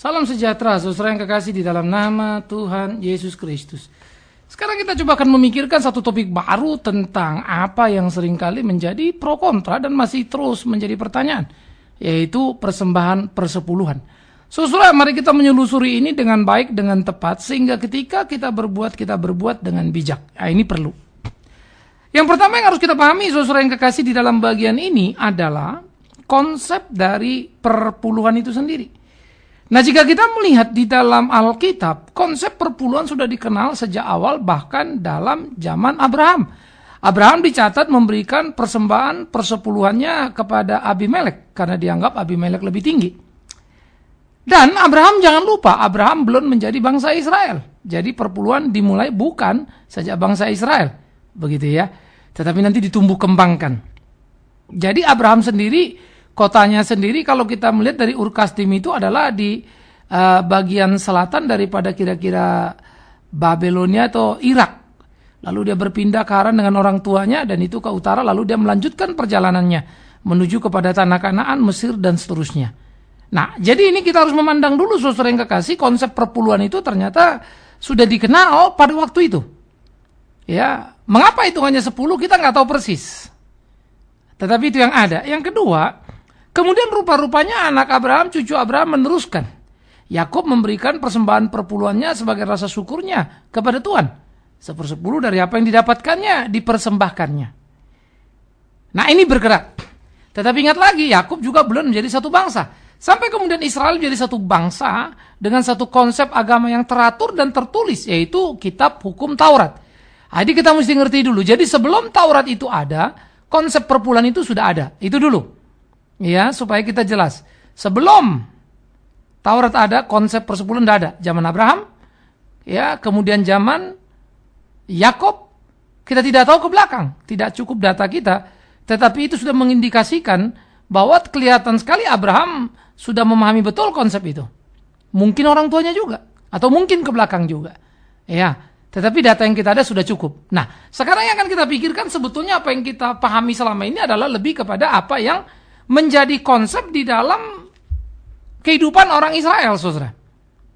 Salam sejahtera, saudara yang kekasih di dalam nama Tuhan Yesus Kristus. Sekarang kita coba akan memikirkan satu topik baru tentang apa yang seringkali menjadi pro kontra dan masih terus menjadi pertanyaan, yaitu persembahan persepuluhan. Saudara, mari kita menyelusuri ini dengan baik, dengan tepat, sehingga ketika kita berbuat dengan bijak. Nah, ini perlu. Yang pertama yang harus kita pahami, saudara yang kekasih, di dalam bagian ini adalah konsep dari perpuluhan itu sendiri. Nah, jika kita melihat di dalam Alkitab, konsep perpuluhan sudah dikenal sejak awal, bahkan dalam zaman Abraham. Abraham dicatat memberikan persembahan persepuluhannya kepada Abimelek, karena dianggap Abimelek lebih tinggi. Dan Abraham, jangan lupa, Abraham belum menjadi bangsa Israel. Jadi perpuluhan dimulai bukan sejak bangsa Israel, begitu ya, tetapi nanti ditumbuh kembangkan. Jadi Abraham sendiri, kotanya sendiri kalau kita melihat dari Ur Kasdim itu adalah di bagian selatan daripada kira-kira Babelonia atau Irak. Lalu dia berpindah ke Haran dengan orang tuanya dan itu ke utara, lalu dia melanjutkan perjalanannya menuju kepada tanah Kanaan, Mesir dan seterusnya. Nah, jadi ini kita harus memandang dulu, saudara yang kekasih, konsep perpuluhan itu ternyata sudah dikenal pada waktu itu. Ya, mengapa itu hanya 10 kita nggak tahu persis. Tetapi itu yang ada. Yang kedua, kemudian rupa-rupanya anak Abraham, cucu Abraham meneruskan. Yakub memberikan persembahan perpuluhannya sebagai rasa syukurnya kepada Tuhan. 1/10 dari apa yang didapatkannya, dipersembahkannya. Nah, ini bergerak. Tetapi ingat lagi, Yakub juga belum menjadi satu bangsa. Sampai kemudian Israel menjadi satu bangsa dengan satu konsep agama yang teratur dan tertulis, yaitu kitab hukum Taurat. Jadi kita mesti ngerti dulu. Jadi sebelum Taurat itu ada, konsep perpuluhan itu sudah ada. Itu dulu. Ya, supaya kita jelas. Sebelum Taurat ada, konsep persepuluhan tidak ada. Zaman Abraham, ya, kemudian zaman Yakub, kita tidak tahu ke belakang. Tidak cukup data kita. Tetapi itu sudah mengindikasikan bahwa kelihatan sekali Abraham sudah memahami betul konsep itu. Mungkin orang tuanya juga. Atau mungkin ke belakang juga. Ya, tetapi data yang kita ada sudah cukup. Nah, sekarang yang akan kita pikirkan sebetulnya apa yang kita pahami selama ini adalah lebih kepada apa yang menjadi konsep di dalam kehidupan orang Israel, saudara.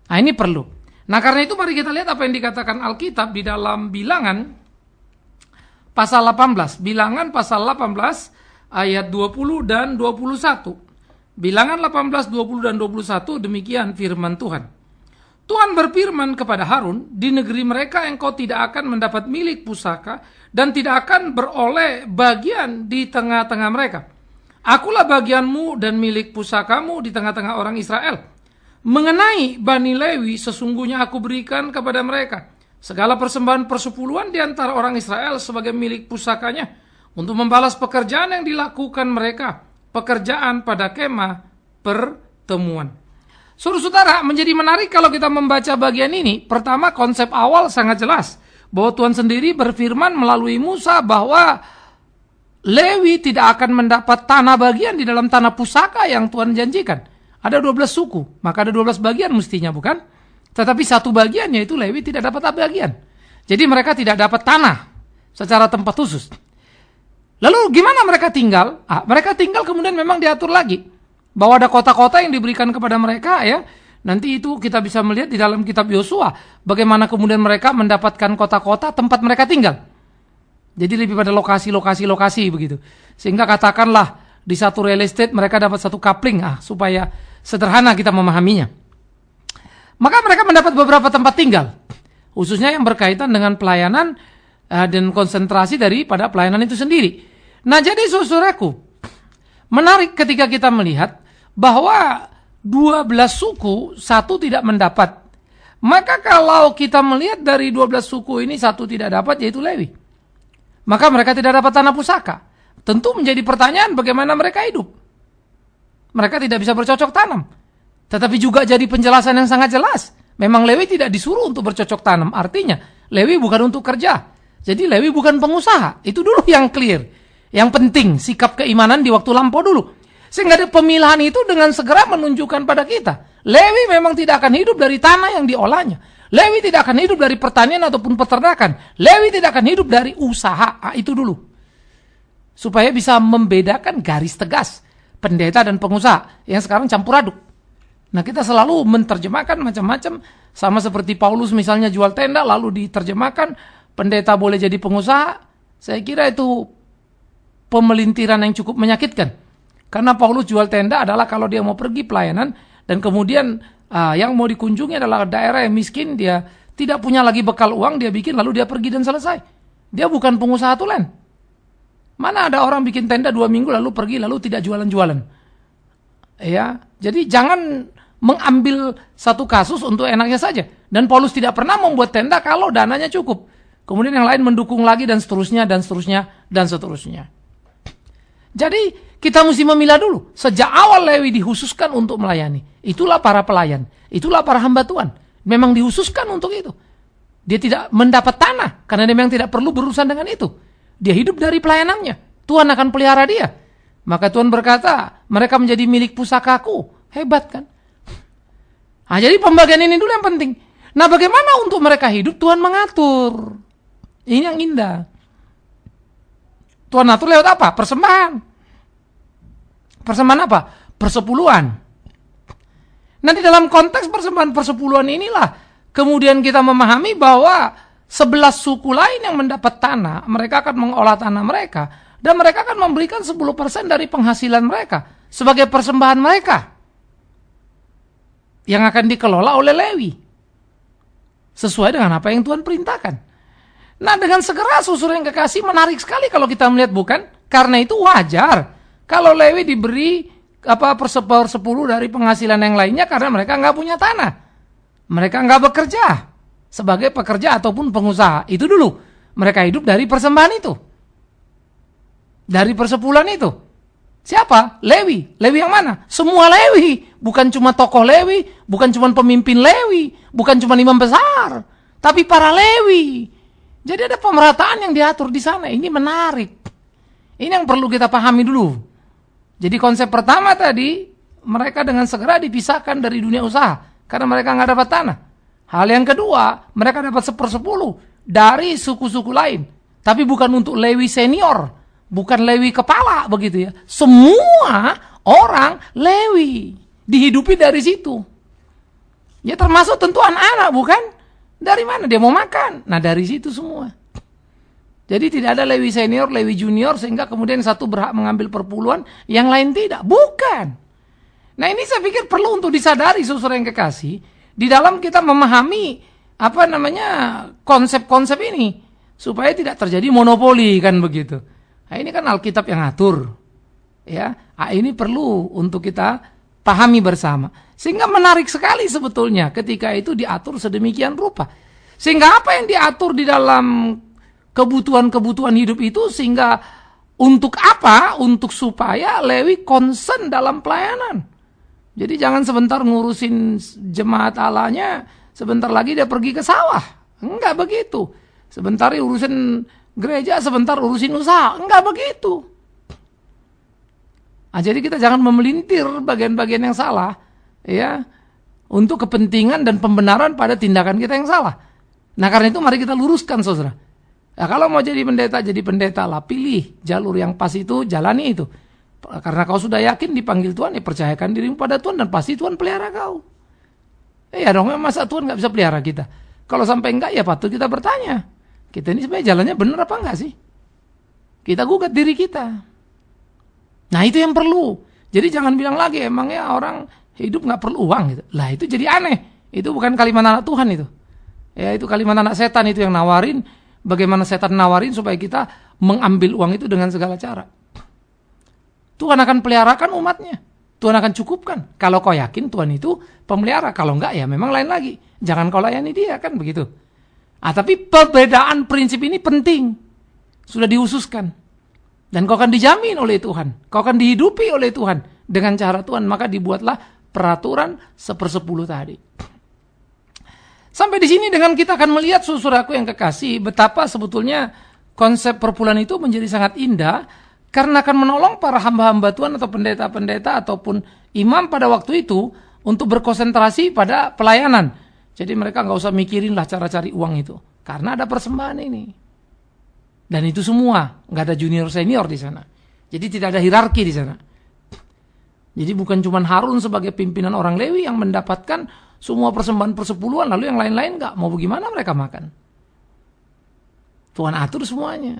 Nah, ini perlu. Nah, karena itu mari kita lihat apa yang dikatakan Alkitab di dalam Bilangan pasal 18. Bilangan pasal 18 ayat 20 dan 21. Bilangan 18, 20 dan 21, demikian firman Tuhan. Tuhan berfirman kepada Harun, di negeri mereka engkau tidak akan mendapat milik pusaka dan tidak akan beroleh bagian di tengah-tengah mereka. Akulah bagianmu dan milik pusakamu di tengah-tengah orang Israel. Mengenai Bani Lewi, sesungguhnya aku berikan kepada mereka segala persembahan persepuluhan di antara orang Israel sebagai milik pusakanya untuk membalas pekerjaan yang dilakukan mereka, pekerjaan pada kemah pertemuan. Saudara-saudara, menjadi menarik kalau kita membaca bagian ini. Pertama, konsep awal sangat jelas bahwa Tuhan sendiri berfirman melalui Musa bahwa Lewi tidak akan mendapat tanah bagian di dalam tanah pusaka yang Tuhan janjikan. Ada 12 suku, maka ada 12 bagian mestinya, bukan? Tetapi satu bagian, yaitu Lewi, tidak dapat bagian. Jadi mereka tidak dapat tanah secara tempat khusus. Lalu gimana mereka tinggal? Mereka tinggal kemudian memang diatur lagi. Bahwa ada kota-kota yang diberikan kepada mereka, ya. Nanti itu kita bisa melihat di dalam kitab Yosua. Bagaimana kemudian mereka mendapatkan kota-kota tempat mereka tinggal. Jadi lebih pada lokasi begitu. Sehingga katakanlah di satu real estate mereka dapat satu coupling, supaya sederhana kita memahaminya. Maka mereka mendapat beberapa tempat tinggal. Khususnya yang berkaitan dengan pelayanan dan konsentrasi daripada pelayanan itu sendiri. Nah, jadi saudaraku, menarik ketika kita melihat bahwa 12 suku, satu tidak mendapat. Maka kalau kita melihat dari 12 suku ini, satu tidak dapat, yaitu Lewi. Maka mereka tidak dapat tanah pusaka. Tentu menjadi pertanyaan bagaimana mereka hidup. Mereka tidak bisa bercocok tanam. Tetapi juga jadi penjelasan yang sangat jelas. Memang Lewi tidak disuruh untuk bercocok tanam. Artinya, Lewi bukan untuk kerja. Jadi Lewi bukan pengusaha. Itu dulu yang clear. Yang penting, sikap keimanan di waktu lampau dulu. Sehingga pemilihan itu dengan segera menunjukkan pada kita. Lewi memang tidak akan hidup dari tanah yang diolahnya. Lewi tidak akan hidup dari pertanian ataupun peternakan. Lewi tidak akan hidup dari usaha. Itu dulu. Supaya bisa membedakan garis tegas pendeta dan pengusaha yang sekarang campur aduk. Nah, kita selalu menerjemahkan macam-macam, sama seperti Paulus misalnya jual tenda lalu diterjemahkan pendeta boleh jadi pengusaha. Saya kira itu pemelintiran yang cukup menyakitkan. Karena Paulus jual tenda adalah kalau dia mau pergi pelayanan dan kemudian yang mau dikunjungi adalah daerah yang miskin, dia tidak punya lagi bekal uang, dia bikin lalu dia pergi dan selesai. Dia bukan pengusaha tulen. Mana ada orang bikin tenda 2 minggu lalu pergi lalu tidak jualan-jualan. Ya, jadi jangan mengambil satu kasus untuk enaknya saja. Dan Paulus tidak pernah membuat tenda kalau dananya cukup. Kemudian yang lain mendukung lagi dan seterusnya dan seterusnya dan seterusnya. Jadi kita mesti memilah dulu. Sejak awal Lewi dihususkan untuk melayani. Itulah para pelayan. Itulah para hamba Tuhan. Memang dihususkan untuk itu. Dia tidak mendapat tanah karena dia memang tidak perlu berurusan dengan itu. Dia hidup dari pelayanannya. Tuhan akan pelihara dia. Maka Tuhan berkata, mereka menjadi milik pusakaku. Hebat kan? Nah, jadi pembagian ini dulu yang penting. Nah, bagaimana untuk mereka hidup? Tuhan mengatur. Ini yang indah. Tuhan atur lewat apa? Persembahan. Persembahan apa? Persepuluhan. Nanti dalam konteks persembahan persepuluhan inilah kemudian kita memahami bahwa 11 suku lain yang mendapat tanah, mereka akan mengolah tanah mereka dan mereka akan memberikan 10% dari penghasilan mereka sebagai persembahan mereka yang akan dikelola oleh Lewi sesuai dengan apa yang Tuhan perintahkan. Nah, dengan segera saudara yang kekasih, menarik sekali kalau kita melihat, bukan? Karena itu wajar kalau Lewi diberi persepuluh dari penghasilan yang lainnya karena mereka nggak punya tanah. Mereka nggak bekerja sebagai pekerja ataupun pengusaha. Itu dulu. Mereka hidup dari persembahan itu. Dari persepuluhan itu. Siapa? Lewi. Lewi yang mana? Semua Lewi. Bukan cuma tokoh Lewi. Bukan cuma pemimpin Lewi. Bukan cuma imam besar. Tapi para Lewi. Jadi ada pemerataan yang diatur di sana. Ini menarik. Ini yang perlu kita pahami dulu. Jadi konsep pertama tadi, mereka dengan segera dipisahkan dari dunia usaha. Karena mereka nggak dapat tanah. Hal yang kedua, mereka dapat 1/10 dari suku-suku lain. Tapi bukan untuk Lewi senior. Bukan Lewi kepala, begitu ya. Semua orang Lewi. Dihidupi dari situ. Ya termasuk tentu anak-anak, bukan? Dari mana dia mau makan? Nah, dari situ semua. Jadi tidak ada Lewi senior, Lewi junior, sehingga kemudian satu berhak mengambil perpuluhan, yang lain tidak. Bukan. Nah, ini saya pikir perlu untuk disadari, saudara yang kekasih, di dalam kita memahami konsep-konsep ini, supaya tidak terjadi monopoli, kan begitu. Nah, ini kan Alkitab yang atur. Ya, ini perlu untuk kita pahami bersama. Sehingga menarik sekali sebetulnya ketika itu diatur sedemikian rupa. Sehingga apa yang diatur di dalam kebutuhan-kebutuhan hidup itu, sehingga untuk apa? Untuk supaya Lewi concern dalam pelayanan. Jadi jangan sebentar ngurusin jemaat Allahnya, sebentar lagi dia pergi ke sawah. Enggak begitu. Sebentar urusin gereja, sebentar urusin usaha. Enggak begitu. Nah, jadi kita jangan memelintir bagian-bagian yang salah, ya, untuk kepentingan dan pembenaran pada tindakan kita yang salah. Nah, karena itu mari kita luruskan, saudara. Nah, kalau mau jadi pendeta lah. Pilih jalur yang pas itu, jalani itu. Karena kau sudah yakin dipanggil Tuhan, ya percayakan dirimu pada Tuhan dan pasti Tuhan pelihara kau. Ya dong, masa Tuhan nggak bisa pelihara kita? Kalau sampai enggak, ya patut kita bertanya. Kita ini sebenarnya jalannya benar apa enggak sih? Kita gugat diri kita. Nah, itu yang perlu. Jadi jangan bilang lagi, emangnya orang hidup nggak perlu uang gitu. Lah, itu jadi aneh. Itu bukan kalimat anak Tuhan itu. Ya, itu kalimat anak setan itu yang nawarin. Bagaimana setan nawarin supaya kita mengambil uang itu dengan segala cara. Tuhan akan peliharakan umatnya. Tuhan akan cukupkan. Kalau kau yakin Tuhan itu pemelihara. Kalau enggak, ya memang lain lagi. Jangan kau layani dia, kan begitu. Tapi perbedaan prinsip ini penting. Sudah dihususkan. Dan kau akan dijamin oleh Tuhan. Kau akan dihidupi oleh Tuhan. Dengan cara Tuhan. Maka dibuatlah peraturan 1/10 tadi. Sampai di sini dengan kita akan melihat, saudaraku yang kekasih, betapa sebetulnya konsep perpuluhan itu menjadi sangat indah. Karena akan menolong para hamba-hamba Tuhan atau pendeta-pendeta ataupun imam pada waktu itu untuk berkonsentrasi pada pelayanan. Jadi mereka nggak usah mikirin lah cara cari uang itu. Karena ada persembahan ini. Dan itu semua, nggak ada junior senior di sana. Jadi tidak ada hierarki di sana. Jadi bukan cuma Harun sebagai pimpinan orang Lewi yang mendapatkan semua persembahan persepuluhan, lalu yang lain-lain enggak. Mau bagaimana mereka makan? Tuhan atur semuanya.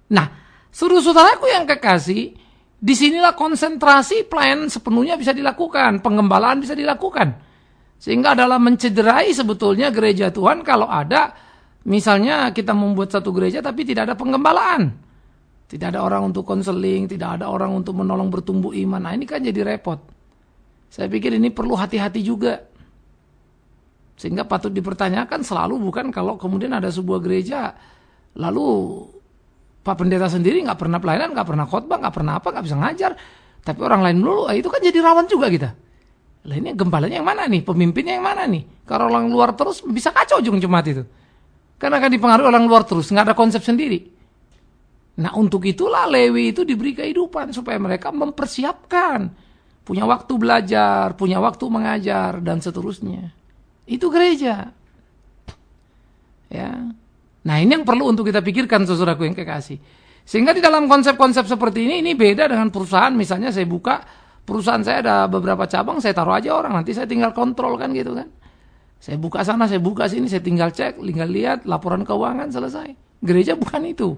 Nah, saudara-saudaraku yang kekasih, disinilah konsentrasi pelayanan sepenuhnya bisa dilakukan, penggembalaan bisa dilakukan. Sehingga dalam mencederai sebetulnya gereja Tuhan kalau ada, misalnya kita membuat satu gereja tapi tidak ada penggembalaan. Tidak ada orang untuk konseling, tidak ada orang untuk menolong bertumbuh iman. Nah ini kan jadi repot. Saya pikir ini perlu hati-hati juga. Sehingga patut dipertanyakan selalu bukan kalau kemudian ada sebuah gereja, lalu Pak Pendeta sendiri nggak pernah pelayanan, nggak pernah khotbah, nggak pernah apa, nggak bisa ngajar. Tapi orang lain dulu, itu kan jadi rawan juga kita. Lah ini gembalanya yang mana nih? Pemimpinnya yang mana nih? Kalau orang luar terus bisa kacau ujung jemaat itu. Karena akan dipengaruhi orang luar terus, nggak ada konsep sendiri. Nah untuk itulah Lewi itu diberi kehidupan supaya mereka mempersiapkan. Punya waktu belajar, punya waktu mengajar, dan seterusnya. Itu gereja. Ya. Nah ini yang perlu untuk kita pikirkan saudaraku yang kekasih. Sehingga di dalam konsep-konsep seperti ini beda dengan perusahaan. Misalnya saya buka, perusahaan saya ada beberapa cabang, saya taruh aja orang, nanti saya tinggal kontrol kan gitu kan. Saya buka sana, saya buka sini, saya tinggal cek, tinggal lihat, laporan keuangan, selesai. Gereja bukan itu.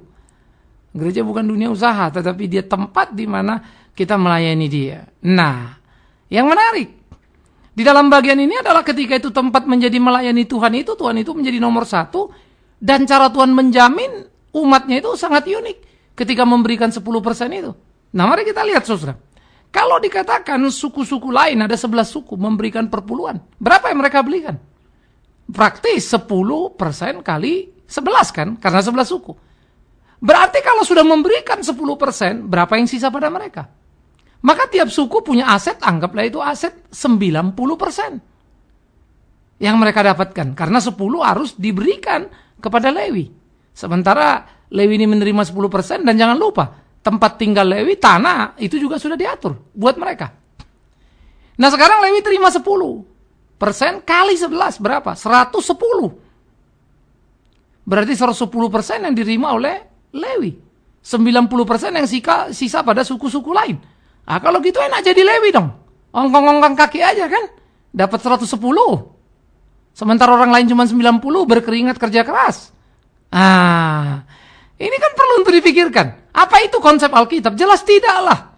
Gereja bukan dunia usaha, tetapi dia tempat di mana kita melayani dia. Nah, yang menarik, di dalam bagian ini adalah ketika itu tempat menjadi melayani Tuhan itu menjadi nomor satu, dan cara Tuhan menjamin umatnya itu sangat unik ketika memberikan 10% itu. Nah, mari kita lihat saudara. Kalau dikatakan suku-suku lain, ada 11 suku memberikan perpuluhan, berapa yang mereka belikan? Praktis 10% kali 11 kan, karena 11 suku. Berarti kalau sudah memberikan 10%, berapa yang sisa pada mereka? Maka tiap suku punya aset, anggaplah itu aset 90% yang mereka dapatkan. Karena 10 harus diberikan kepada Lewi. Sementara Lewi ini menerima 10% dan jangan lupa, tempat tinggal Lewi, tanah, itu juga sudah diatur buat mereka. Nah sekarang Lewi terima 10% kali 11, berapa? 110. Berarti 110% yang diterima oleh Lewi. 90% yang sisa pada suku-suku lain. Ah kalau gitu enak jadi Lewi dong. Ongkong-ongkong kaki aja kan. Dapat 110. Sementara orang lain cuma 90 berkeringat kerja keras. Ah, ini kan perlu untuk dipikirkan. Apa itu konsep Alkitab? Jelas tidaklah.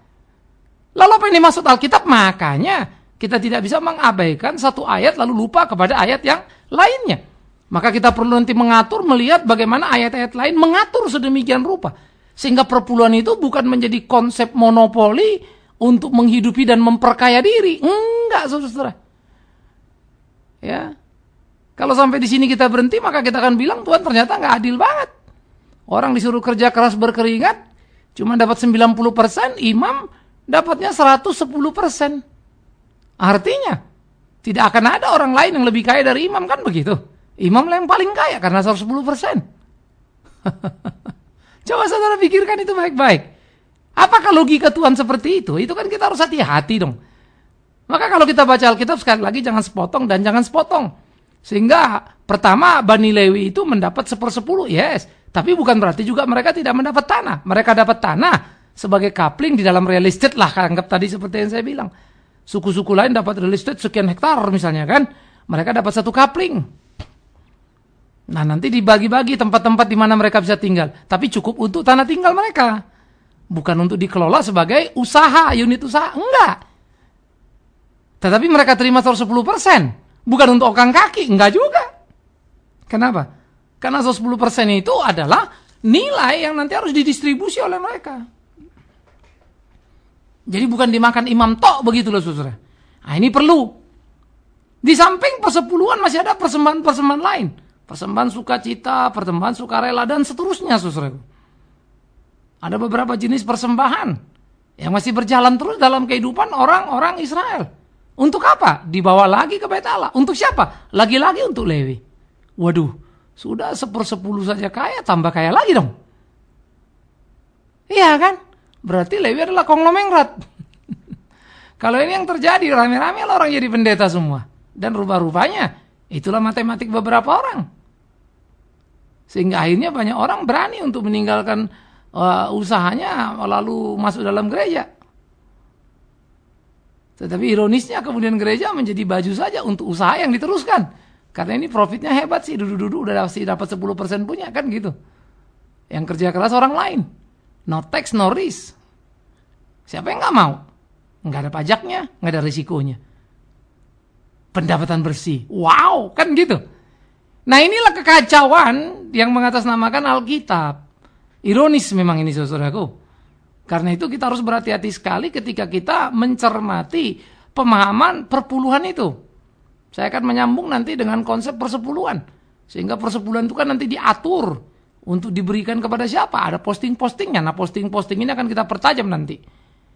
Lalu apa yang dimaksud Alkitab? Makanya kita tidak bisa mengabaikan satu ayat lalu lupa kepada ayat yang lainnya. Maka kita perlu nanti mengatur, melihat bagaimana ayat-ayat lain mengatur sedemikian rupa. Sehingga perpuluhan itu bukan menjadi konsep monopoli untuk menghidupi dan memperkaya diri. Enggak, saudara-saudara. Ya. Kalau sampai di sini kita berhenti, maka kita akan bilang Tuhan ternyata nggak adil banget. Orang disuruh kerja keras berkeringat, cuma dapat 90%, imam dapatnya 110%. Artinya, tidak akan ada orang lain yang lebih kaya dari imam, kan begitu? Imam yang paling kaya karena 110%. Coba saudara pikirkan itu baik-baik. Apakah logika Tuhan seperti itu? Itu kan kita harus hati-hati dong. Maka kalau kita baca Alkitab sekali lagi jangan sepotong dan jangan sepotong. Sehingga pertama Bani Lewi itu mendapat 1/10, yes. Tapi bukan berarti juga mereka tidak mendapat tanah. Mereka dapat tanah sebagai coupling di dalam real estate lah. Anggap tadi seperti yang saya bilang. Suku-suku lain dapat real estate sekian hektar misalnya kan. Mereka dapat satu coupling. Nah nanti dibagi-bagi tempat-tempat di mana mereka bisa tinggal. Tapi cukup untuk tanah tinggal mereka. Bukan untuk dikelola sebagai usaha, unit usaha. Enggak. Tetapi mereka terima 110%. Bukan untuk okang kaki. Enggak juga. Kenapa? Karena 110% itu adalah nilai yang nanti harus didistribusi oleh mereka. Jadi bukan dimakan imam tok begitu loh saudara. Nah ini perlu. Di samping persepuluhan masih ada persembahan-persembahan lain. Persembahan sukacita, persembahan sukarela, dan seterusnya, saudara. Ada beberapa jenis persembahan yang masih berjalan terus dalam kehidupan orang-orang Israel. Untuk apa? Dibawa lagi ke Bait Allah. Untuk siapa? Lagi-lagi untuk Lewi. Waduh, sudah 1/10 saja kaya, tambah kaya lagi dong. Iya kan? Berarti Lewi adalah konglomerat. Kalau ini yang terjadi, rame-rame orang jadi pendeta semua. Dan rupanya itulah matematik beberapa orang. Sehingga akhirnya banyak orang berani untuk meninggalkan usahanya lalu masuk dalam gereja. Tetapi ironisnya kemudian gereja menjadi baju saja untuk usaha yang diteruskan. Karena ini profitnya hebat sih, duduk-duduk udah dapat 10% punya kan gitu. Yang kerja keras orang lain. No tax, no risk. Siapa yang nggak mau? Nggak ada pajaknya, nggak ada risikonya. Pendapatan bersih. Wow, kan gitu. Nah inilah kekacauan yang mengatasnamakan Alkitab. Ironis memang ini saudaraku. Karena itu kita harus berhati-hati sekali ketika kita mencermati pemahaman perpuluhan itu. Saya akan menyambung nanti dengan konsep persepuluhan. Sehingga persepuluhan itu kan nanti diatur untuk diberikan kepada siapa. Ada posting-postingnya. Nah posting-posting ini akan kita pertajam nanti.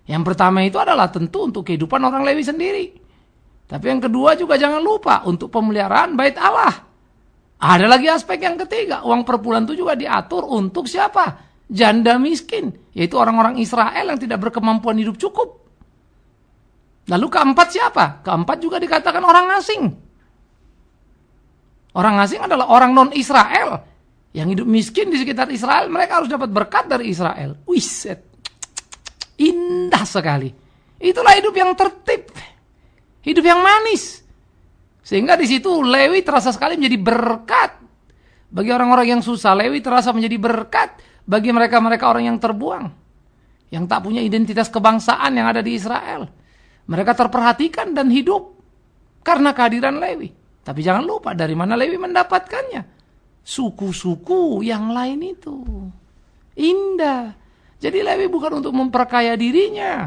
Yang pertama itu adalah tentu untuk kehidupan orang Lewi sendiri. Tapi yang kedua juga jangan lupa untuk pemeliharaan bait Allah. Ada lagi aspek yang ketiga. Uang perpuluhan itu juga diatur untuk siapa? Janda miskin. Yaitu orang-orang Israel yang tidak berkemampuan hidup cukup. Lalu keempat siapa? Keempat juga dikatakan orang asing. Orang asing adalah orang non-Israel. Yang hidup miskin di sekitar Israel. Mereka harus dapat berkat dari Israel. Wiset. Indah sekali. Itulah hidup yang tertib. Hidup yang manis. Sehingga di situ Lewi terasa sekali menjadi berkat. Bagi orang-orang yang susah, Lewi terasa menjadi berkat. Bagi mereka-mereka orang yang terbuang. Yang tak punya identitas kebangsaan yang ada di Israel. Mereka terperhatikan dan hidup. Karena kehadiran Lewi. Tapi jangan lupa dari mana Lewi mendapatkannya. Suku-suku yang lain itu. Indah. Jadi Lewi bukan untuk memperkaya dirinya.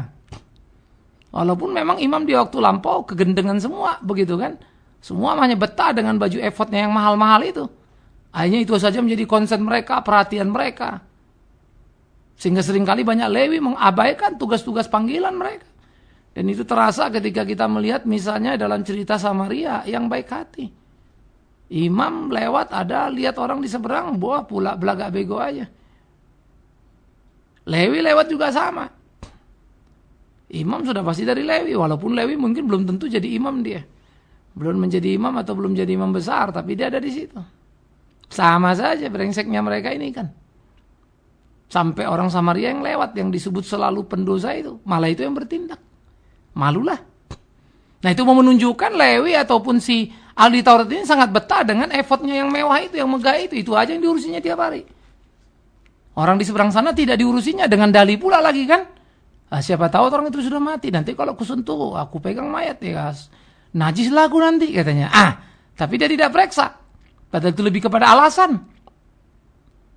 Walaupun memang imam di waktu lampau kegendengan semua. Begitu kan. Semua hanya betah dengan baju efodnya yang mahal-mahal itu. Akhirnya itu saja menjadi konsen mereka, perhatian mereka. Sehingga seringkali banyak Lewi mengabaikan tugas-tugas panggilan mereka. Dan itu terasa ketika kita melihat misalnya dalam cerita Samaria yang baik hati. Imam lewat ada lihat orang di seberang, buah pula belagak bego aja. Lewi lewat juga sama. Imam sudah pasti dari Lewi, walaupun Lewi mungkin belum tentu jadi imam dia. Belum menjadi imam atau belum jadi imam besar, tapi dia ada di situ. Sama saja brengseknya mereka ini kan. Sampai orang Samaria yang lewat, yang disebut selalu pendosa itu, malah itu yang bertindak. Malulah. Nah itu mau menunjukkan Lewi ataupun si ahli Taurat ini sangat betah dengan efodnya yang mewah itu, yang megah itu. Itu aja yang diurusinya tiap hari. Orang di seberang sana tidak diurusinya dengan dalih pula lagi kan. Nah, siapa tahu orang itu sudah mati. Nanti kalau aku sentuh, aku pegang mayat ya. Najis lah aku nanti katanya. Tapi dia tidak periksa. Padahal itu lebih kepada alasan.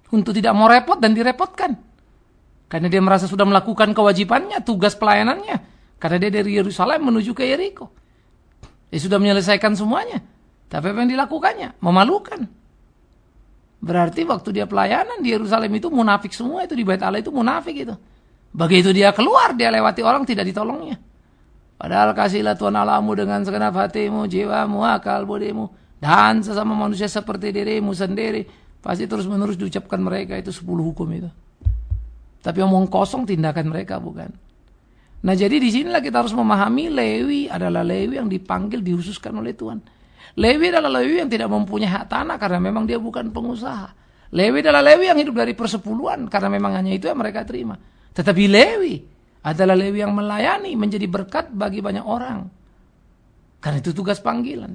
Untuk tidak mau repot dan direpotkan. Karena dia merasa sudah melakukan kewajibannya, tugas pelayanannya. Karena dia dari Yerusalem menuju ke Yeriko. Dia sudah menyelesaikan semuanya. Tapi apa yang dilakukannya? Memalukan. Berarti waktu dia pelayanan di Yerusalem itu munafik semua. Itu di Bait Allah itu munafik itu. Begitu dia keluar, dia lewati orang tidak ditolongnya. Padahal kasihlah Tuhan Allahmu dengan segenap hatimu, jiwamu, akal, budimu. Dan sesama manusia seperti dirimu sendiri. Pasti terus menerus diucapkan mereka itu 10 hukum itu. Tapi omong kosong tindakan mereka bukan. Nah jadi di sinilah kita harus memahami Lewi adalah Lewi yang dipanggil, dihususkan oleh Tuhan. Lewi adalah Lewi yang tidak mempunyai hak tanah karena memang dia bukan pengusaha. Lewi adalah Lewi yang hidup dari persepuluhan karena memang hanya itu yang mereka terima. Tetapi Lewi adalah Lewi yang melayani, menjadi berkat bagi banyak orang. Karena itu tugas panggilan.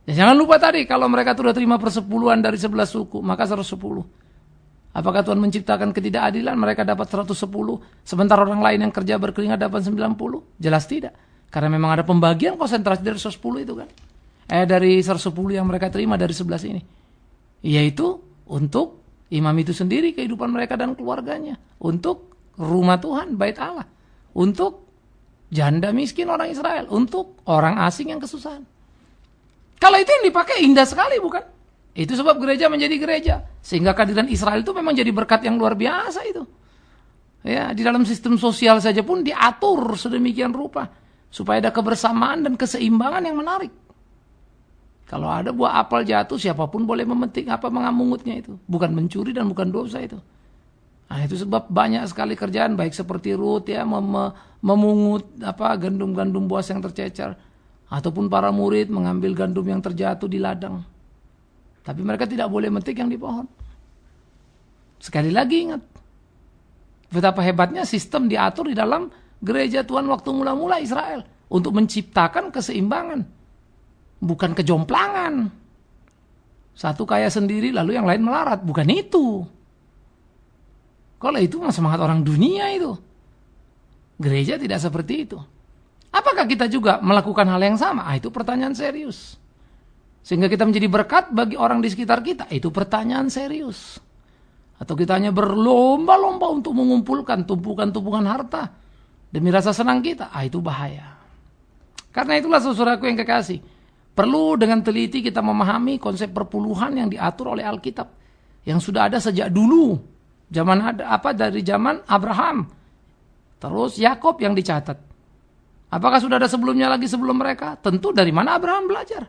Ya, jangan lupa tadi, kalau mereka sudah terima persepuluhan dari 11 suku, maka 110. Apakah Tuhan menciptakan ketidakadilan? Mereka dapat 110, sementara orang lain yang kerja berkeringat dapat 90? Jelas tidak. Karena memang ada pembagian konsentrasi dari 110 itu kan. Dari 110 yang mereka terima dari 11 ini. Yaitu untuk imam itu sendiri, kehidupan mereka dan keluarganya. Untuk rumah Tuhan, bait Allah. Untuk janda miskin orang Israel. Untuk orang asing yang kesusahan. Kalau itu yang dipakai indah sekali bukan? Itu sebab gereja menjadi gereja. Sehingga kehadiran Israel itu memang jadi berkat yang luar biasa itu. Ya, di dalam sistem sosial saja pun diatur sedemikian rupa. Supaya ada kebersamaan dan keseimbangan yang menarik. Kalau ada buah apel jatuh, siapapun boleh memetik mengangutnya itu. Bukan mencuri dan bukan dosa itu. Nah, itu sebab banyak sekali kerjaan baik seperti Ruth ya memungut gandum-gandum buas yang tercecer ataupun para murid mengambil gandum yang terjatuh di ladang. Tapi mereka tidak boleh metik yang di pohon. Sekali lagi ingat betapa hebatnya sistem diatur di dalam gereja Tuhan waktu mula-mula Israel. Untuk menciptakan keseimbangan. Bukan kejomplangan. Satu kaya sendiri lalu yang lain melarat. Bukan itu. Kalau itu mah semangat orang dunia itu. Gereja tidak seperti itu. Apakah kita juga melakukan hal yang sama? Itu pertanyaan serius. Sehingga kita menjadi berkat bagi orang di sekitar kita. Itu pertanyaan serius. Atau kita hanya berlomba-lomba untuk mengumpulkan tumpukan-tumpukan harta demi rasa senang kita. Itu bahaya. Karena itulah saudaraku yang kekasih. Perlu dengan teliti kita memahami konsep perpuluhan yang diatur oleh Alkitab. Yang sudah ada sejak dulu. Dari zaman Abraham. Terus Yakob yang dicatat. Apakah sudah ada sebelumnya lagi sebelum mereka? Tentu dari mana Abraham belajar.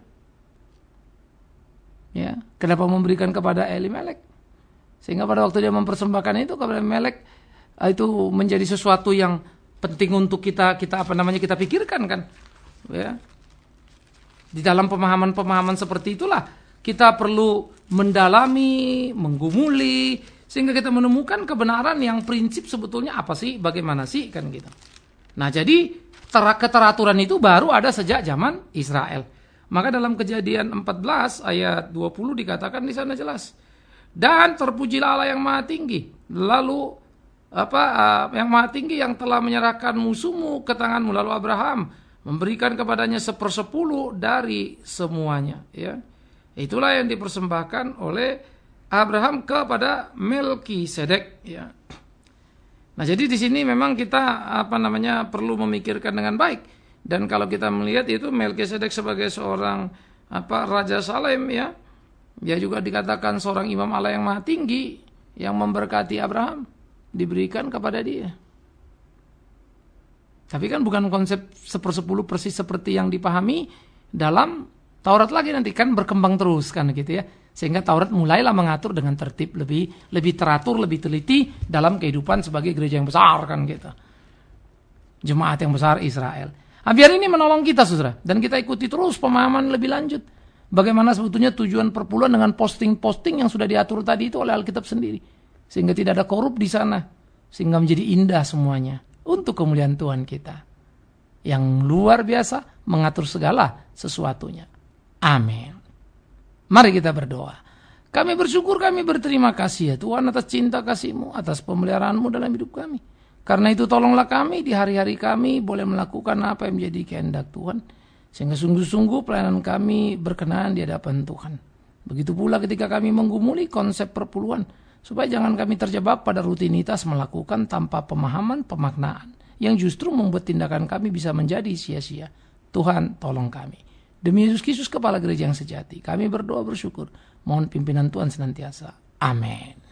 Ya, kenapa memberikan kepada Elimelek? Sehingga pada waktu dia mempersembahkan itu kepada Elimelek, itu menjadi sesuatu yang penting untuk kita pikirkan kan. Ya. Di dalam pemahaman-pemahaman seperti itulah kita perlu mendalami, menggumuli sehingga kita menemukan kebenaran yang prinsip sebetulnya apa sih, bagaimana sih kan gitu. Nah, jadi keteraturan itu baru ada sejak zaman Israel. Maka dalam Kejadian 14 ayat 20 dikatakan di sana jelas. Dan terpujilah Allah yang Maha Tinggi. Lalu yang Maha Tinggi yang telah menyerahkan musuhmu ke tanganmu. Lalu Abraham memberikan kepadanya 1/10 dari semuanya. Ya. Itulah yang dipersembahkan oleh Abraham kepada Melkisedek. Ya. Nah, jadi di sini memang kita perlu memikirkan dengan baik. Dan kalau kita melihat itu Melkisedek sebagai seorang Raja Salem ya. Dia juga dikatakan seorang imam Allah yang Maha Tinggi yang memberkati Abraham diberikan kepada dia. Tapi kan bukan konsep 1/10 persis seperti yang dipahami dalam Taurat lagi, nanti kan berkembang terus kan gitu ya. Sehingga Taurat mulailah mengatur dengan tertib lebih teratur, lebih teliti dalam kehidupan sebagai gereja yang besar kan gitu. Jemaat yang besar Israel. Biar ini menolong kita saudara. Dan kita ikuti terus pemahaman lebih lanjut. Bagaimana sebetulnya tujuan perpuluhan dengan posting-posting yang sudah diatur tadi itu oleh Alkitab sendiri. Sehingga tidak ada korup di sana. Sehingga menjadi indah semuanya. Untuk kemuliaan Tuhan kita. Yang luar biasa mengatur segala sesuatunya. Amin. Mari kita berdoa. Kami bersyukur, kami berterima kasih ya Tuhan atas cinta kasih-Mu, atas pemeliharaanmu dalam hidup kami. Karena itu tolonglah kami di hari-hari kami boleh melakukan apa yang menjadi kehendak Tuhan. Sehingga sungguh-sungguh pelayanan kami berkenan di hadapan Tuhan. Begitu pula ketika kami menggumuli konsep perpuluhan. Supaya jangan kami terjebak pada rutinitas melakukan tanpa pemahaman pemaknaan. Yang justru membuat tindakan kami bisa menjadi sia-sia. Tuhan tolong kami. Demi Yesus Kristus Kepala Gereja yang sejati. Kami berdoa bersyukur. Mohon pimpinan Tuhan senantiasa. Amin.